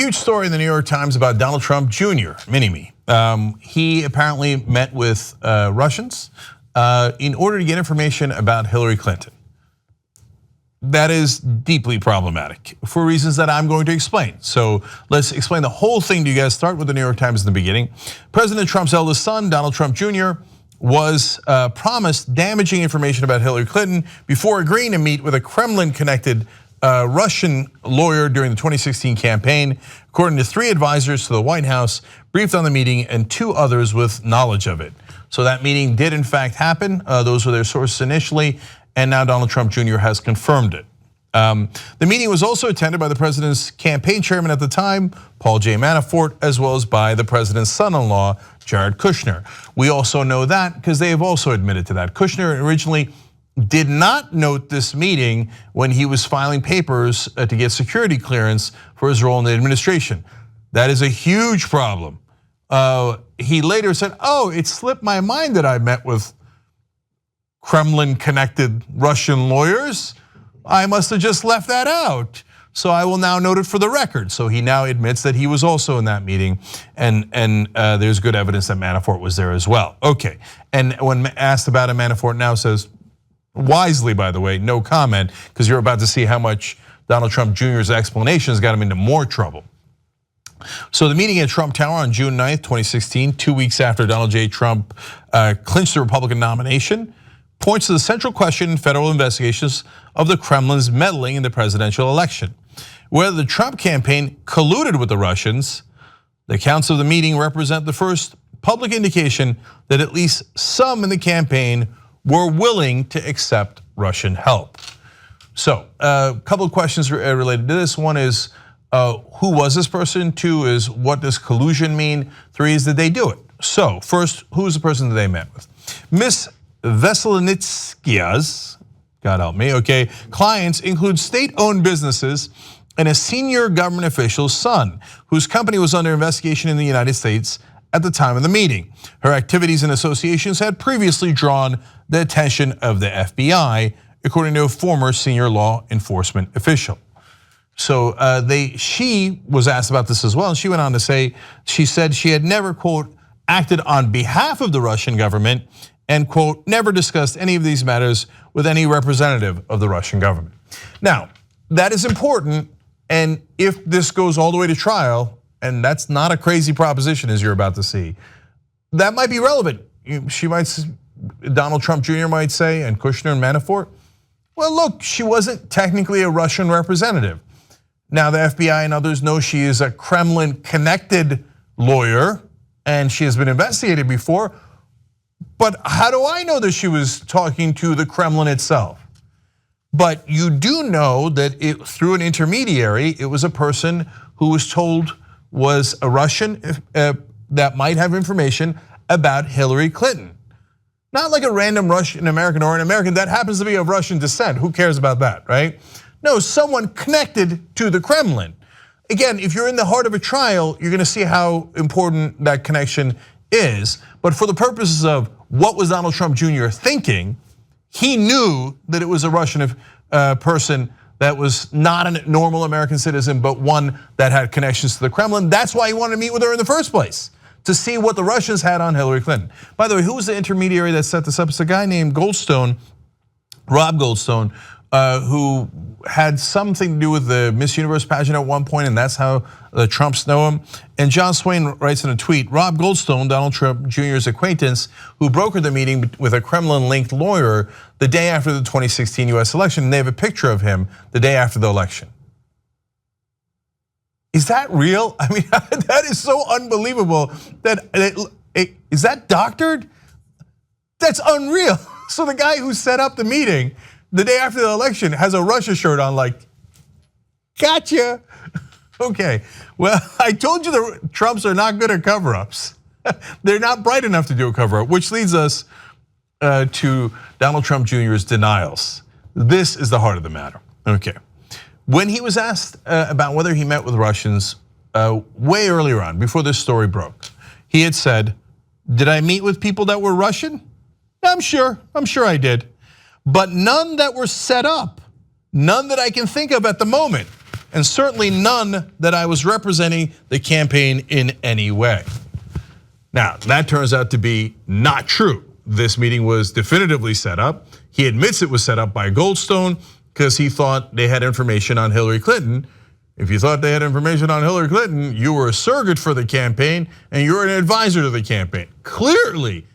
huge story in the New York Times about Donald Trump Jr., Mini-Me. He apparently met with Russians in order to get information about Hillary Clinton. That is deeply problematic for reasons that I'm going to explain. So let's explain the whole thing to you guys. Start with the New York Times in the beginning. President Trump's eldest son, Donald Trump Jr., was promised damaging information about Hillary Clinton before agreeing to meet with a Kremlin-connected Russian lawyer during the 2016 campaign. According to 3 advisors to the White House, briefed on the meeting, and 2 others with knowledge of it. So that meeting did in fact happen. Those were their sources initially, and now Donald Trump Jr. has confirmed it. The meeting was also attended by the president's campaign chairman at the time, Paul J. Manafort, as well as by the president's son-in-law, Jared Kushner. We also know that because they have also admitted to that. Kushner originally did not note this meeting when he was filing papers to get security clearance for his role in the administration. That is a huge problem. He later said, it slipped my mind that I met with Kremlin-connected Russian lawyers. I must have just left that out. So I will now note it for the record. So he now admits that he was also in that meeting, and there's good evidence that Manafort was there as well. Okay, and when asked about it, Manafort now says, wisely by the way, no comment, because you're about to see how much Donald Trump Jr.'s explanations got him into more trouble. So the meeting at Trump Tower on June 9th, 2016, 2 weeks after Donald J. Trump clinched the Republican nomination, points to the central question in federal investigations of the Kremlin's meddling in the presidential election. Whether the Trump campaign colluded with the Russians, the accounts of the meeting represent the first public indication that at least some in the campaign were willing to accept Russian help. So a couple of questions related to this. One is, who was this person? 2 is, what does collusion mean? 3 is, did they do it? So first, who was the person that they met with? Miss Veselnitskia's, God help me, okay, clients include state-owned businesses and a senior government official's son, whose company was under investigation in the United States at the time of the meeting. Her activities and associations had previously drawn the attention of the FBI, according to a former senior law enforcement official. So she was asked about this as well, and she went on to say, she said she had never, quote, acted on behalf of the Russian government, and quote, never discussed any of these matters with any representative of the Russian government. Now, that is important, and if this goes all the way to trial, and that's not a crazy proposition as you're about to see, that might be relevant. She might, Donald Trump Jr. might say, and Kushner and Manafort, well look, she wasn't technically a Russian representative. Now the FBI and others know she is a Kremlin-connected lawyer, and she has been investigated before. But how do I know that she was talking to the Kremlin itself? But you do know that through an intermediary, it was a person who was told was a Russian that might have information about Hillary Clinton. Not like a random Russian American or an American that happens to be of Russian descent. Who cares about that, right? No, someone connected to the Kremlin. Again, if you're in the heart of a trial, you're gonna see how important that connection is. But for the purposes of what was Donald Trump Jr. thinking, he knew that it was a Russian person that was not a normal American citizen, but one that had connections to the Kremlin. That's why he wanted to meet with her in the first place, to see what the Russians had on Hillary Clinton. By the way, who was the intermediary that set this up? It's a guy named Goldstone, Rob Goldstone, who had something to do with the Miss Universe pageant at one point, and that's how the Trumps know him. And John Swain writes in a tweet, Rob Goldstone, Donald Trump Jr.'s acquaintance, who brokered the meeting with a Kremlin-linked lawyer the day after the 2016 US election, and they have a picture of him the day after the election. Is that real? I mean, that is so unbelievable. Is that doctored? That's unreal. So the guy who set up the meeting the day after the election has a Russia shirt on, like, gotcha. Okay, well, I told you the Trumps are not good at cover-ups. They're not bright enough to do a cover-up, which leads us to Donald Trump Jr.'s denials. This is the heart of the matter, okay. When he was asked about whether he met with Russians way earlier on, before this story broke, he had said, did I meet with people that were Russian? I'm sure I did. But none that were set up, none that I can think of at the moment. and certainly none that I was representing the campaign in any way. Now, that turns out to be not true. This meeting was definitively set up. He admits it was set up by Goldstone because he thought they had information on Hillary Clinton. If you thought they had information on Hillary Clinton, you were a surrogate for the campaign and you were an advisor to the campaign. Clearly,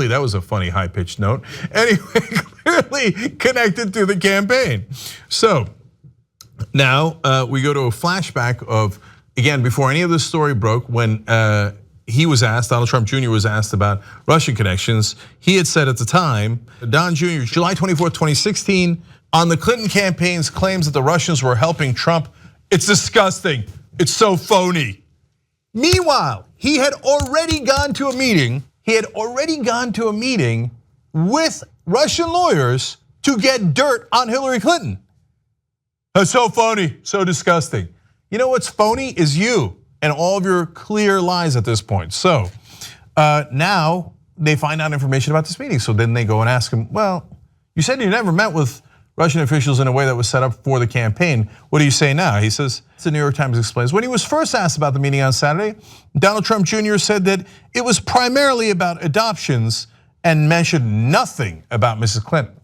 that was a funny high-pitched note. Anyway, clearly connected to the campaign. So now we go to a flashback of, again, before any of this story broke, when he was asked, Donald Trump Jr. was asked about Russian connections. He had said at the time, Don Jr., July 24th, 2016, on the Clinton campaign's claims that the Russians were helping Trump, it's disgusting, it's so phony. Meanwhile, he had already gone to a meeting with Russian lawyers to get dirt on Hillary Clinton. That's so phony, so disgusting. You know what's phony is you and all of your clear lies at this point. So now they find out information about this meeting. So then they go and ask him, well, you said you never met with Russian officials in a way that was set up for the campaign. What do you say now? He says, the New York Times explains, when he was first asked about the meeting on Saturday, Donald Trump Jr. said that it was primarily about adoptions and mentioned nothing about Mrs. Clinton.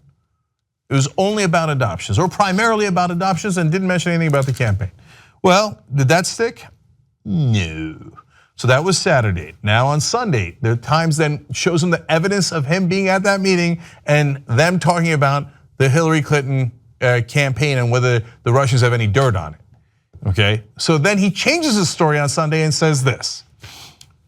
It was only about adoptions, or primarily about adoptions, and didn't mention anything about the campaign. Well, did that stick? No. So that was Saturday. Now on Sunday, the Times then shows him the evidence of him being at that meeting and them talking about the Hillary Clinton campaign and whether the Russians have any dirt on it. Okay, so then he changes his story on Sunday and says this.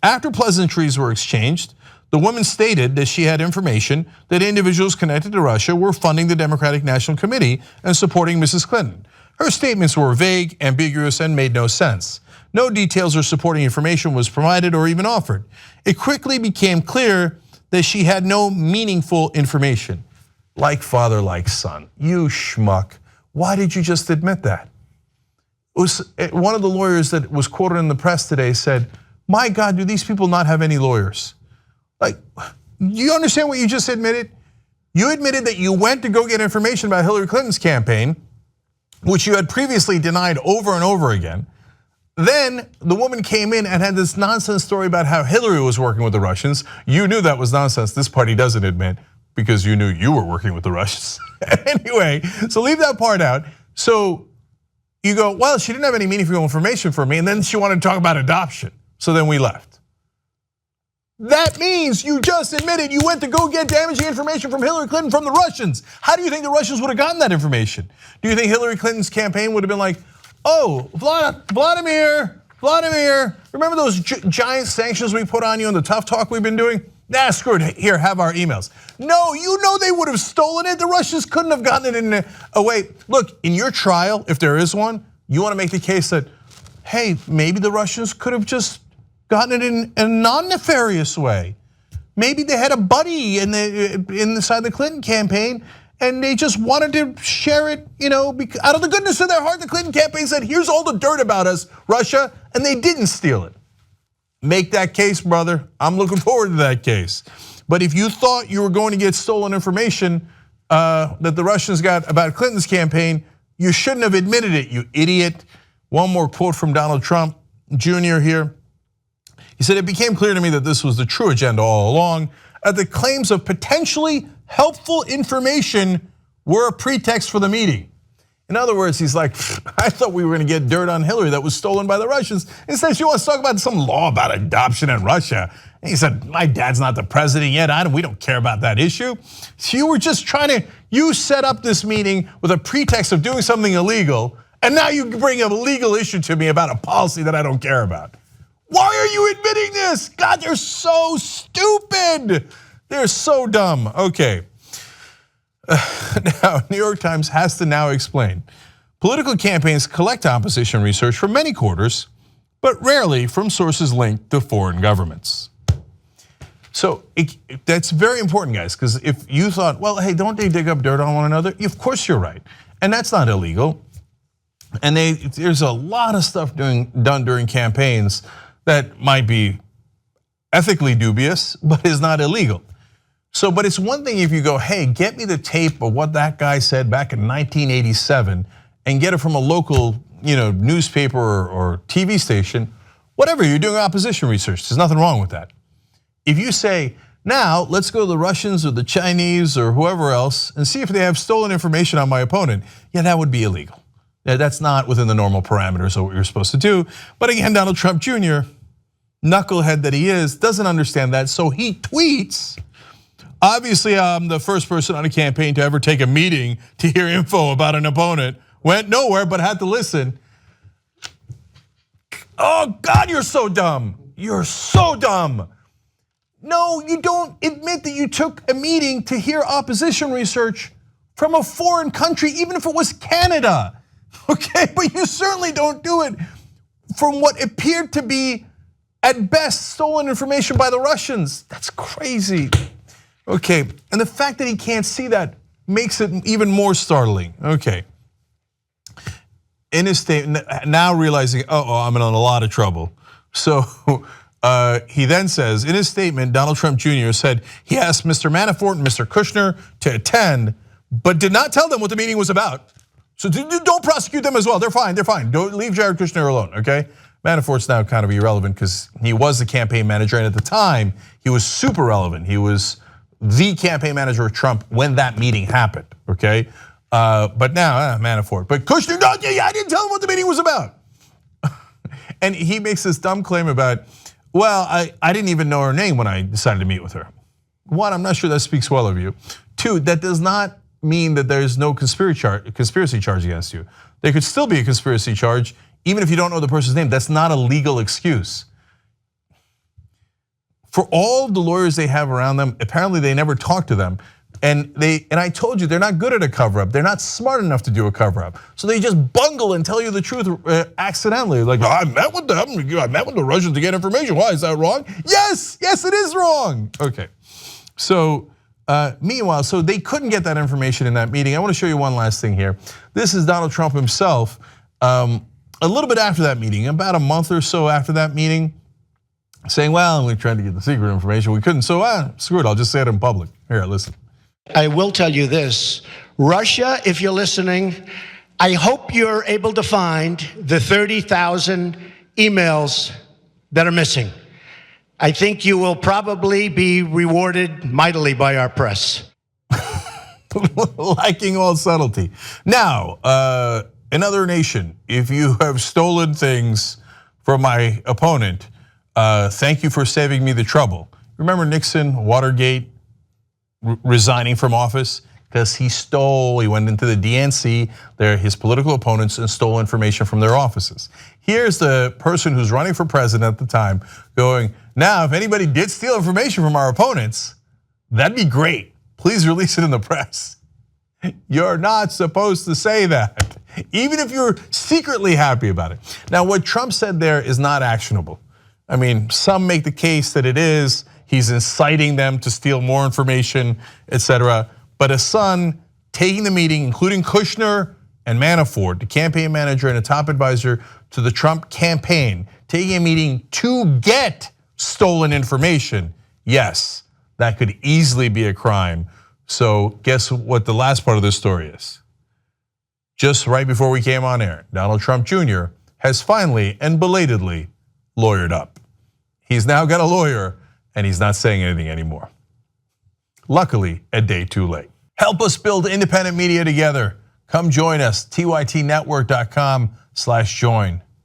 After pleasantries were exchanged, the woman stated that she had information that individuals connected to Russia were funding the Democratic National Committee and supporting Mrs. Clinton. Her statements were vague, ambiguous, and made no sense. No details or supporting information was provided or even offered. It quickly became clear that she had no meaningful information. Like father, like son. You schmuck. Why did you just admit that? One of the lawyers that was quoted in the press today said, my God, do these people not have any lawyers? Like, you understand what you just admitted? You admitted that you went to go get information about Hillary Clinton's campaign, which you had previously denied over and over again. Then the woman came in and had this nonsense story about how Hillary was working with the Russians. You knew that was nonsense. This party doesn't admit because you knew you were working with the Russians. Anyway, so leave that part out. So you go, well, she didn't have any meaningful information for me, and then she wanted to talk about adoption. So then we left. That means you just admitted you went to go get damaging information from Hillary Clinton from the Russians. How do you think the Russians would have gotten that information? Do you think Hillary Clinton's campaign would have been like, oh, Vladimir, remember those giant sanctions we put on you and the tough talk we've been doing? Nah, screw it, here, have our emails. No, you know they would have stolen it. The Russians couldn't have gotten it in a way. Look, in your trial, if there is one, you want to make the case that, hey, maybe the Russians could have just gotten it in a non-nefarious way. Maybe they had a buddy inside the Clinton campaign and they just wanted to share it, out of the goodness of their heart. The Clinton campaign said, here's all the dirt about us, Russia, and they didn't steal it. Make that case, brother. I'm looking forward to that case. But if you thought you were going to get stolen information that the Russians got about Clinton's campaign, you shouldn't have admitted it, you idiot. One more quote from Donald Trump Jr. here. He said, it became clear to me that this was the true agenda all along, that the claims of potentially helpful information were a pretext for the meeting. In other words, he's like, I thought we were gonna get dirt on Hillary that was stolen by the Russians. Instead, she wants to talk about some law about adoption in Russia. And he said, my dad's not the president yet, we don't care about that issue. So you were just you set up this meeting with a pretext of doing something illegal, and now you bring a legal issue to me about a policy that I don't care about. Why are you admitting this? God, they're so stupid. They're so dumb. Okay. Now, New York Times has to now explain. Political campaigns collect opposition research from many quarters, but rarely from sources linked to foreign governments. So that's very important, guys, because if you thought, well, hey, don't they dig up dirt on one another? Of course you're right, and that's not illegal. And there's a lot of stuff done during campaigns that might be ethically dubious, but is not illegal. So, but it's one thing if you go, hey, get me the tape of what that guy said back in 1987 and get it from a local newspaper or TV station, whatever, you're doing opposition research. There's nothing wrong with that. If you say, now let's go to the Russians or the Chinese or whoever else and see if they have stolen information on my opponent, yeah, that would be illegal. That's not within the normal parameters of what you're supposed to do. But again, Donald Trump Jr., knucklehead that he is, doesn't understand that, so he tweets, obviously I'm the first person on a campaign to ever take a meeting to hear info about an opponent. Went nowhere, but had to listen. Oh God, you're so dumb. You're so dumb. No, you don't admit that you took a meeting to hear opposition research from a foreign country, even if it was Canada, okay? But you certainly don't do it from what appeared to be, at best, stolen information by the Russians. That's crazy. Okay, and the fact that he can't see that makes it even more startling. Okay. In his statement, now realizing, I'm in a lot of trouble. So he then says, in his statement, Donald Trump Jr. said he asked Mr. Manafort and Mr. Kushner to attend, but did not tell them what the meeting was about. So don't prosecute them as well. They're fine. Don't leave Jared Kushner alone, okay? Manafort's now kind of irrelevant because he was the campaign manager, and at the time, he was super relevant. He was the campaign manager of Trump when that meeting happened, okay? But now, Manafort. But Kushner, I didn't tell him what the meeting was about. And he makes this dumb claim about, well, I didn't even know her name when I decided to meet with her. One, I'm not sure that speaks well of you. Two, that does not mean that there's no conspiracy charge against you. There could still be a conspiracy charge, even if you don't know the person's name. That's not a legal excuse. For all the lawyers they have around them, apparently they never talk to them. And I told you, they're not good at a cover-up. They're not smart enough to do a cover-up. So they just bungle and tell you the truth accidentally. Like, I met with them, I met with the Russians to get information. Why, is that wrong? Yes, it is wrong. Okay, so meanwhile, so they couldn't get that information in that meeting. I want to show you one last thing here. This is Donald Trump himself, a little bit after that meeting, about a month or so after that meeting, saying, well, we tried to get the secret information, we couldn't, so screw it, I'll just say it in public. Here, listen. I will tell you this, Russia, if you're listening, I hope you're able to find the 30,000 emails that are missing. I think you will probably be rewarded mightily by our press. Lacking all subtlety. Now, another nation, if you have stolen things from my opponent, thank you for saving me the trouble. Remember Nixon, Watergate, resigning from office because he went into the DNC, they're his political opponents, and stole information from their offices. Here's the person who's running for president at the time going, now if anybody did steal information from our opponents, that'd be great. Please release it in the press. You're not supposed to say that, even if you're secretly happy about it. Now, what Trump said there is not actionable. I mean, some make the case that it is. He's inciting them to steal more information, etc. But a son taking the meeting, including Kushner and Manafort, the campaign manager and a top advisor to the Trump campaign, taking a meeting to get stolen information, yes, that could easily be a crime. So guess what the last part of this story is? Just right before we came on air, Donald Trump Jr. has finally and belatedly lawyered up. He's now got a lawyer and he's not saying anything anymore. Luckily, a day too late. Help us build independent media together. Come join us, tytnetwork.com/join.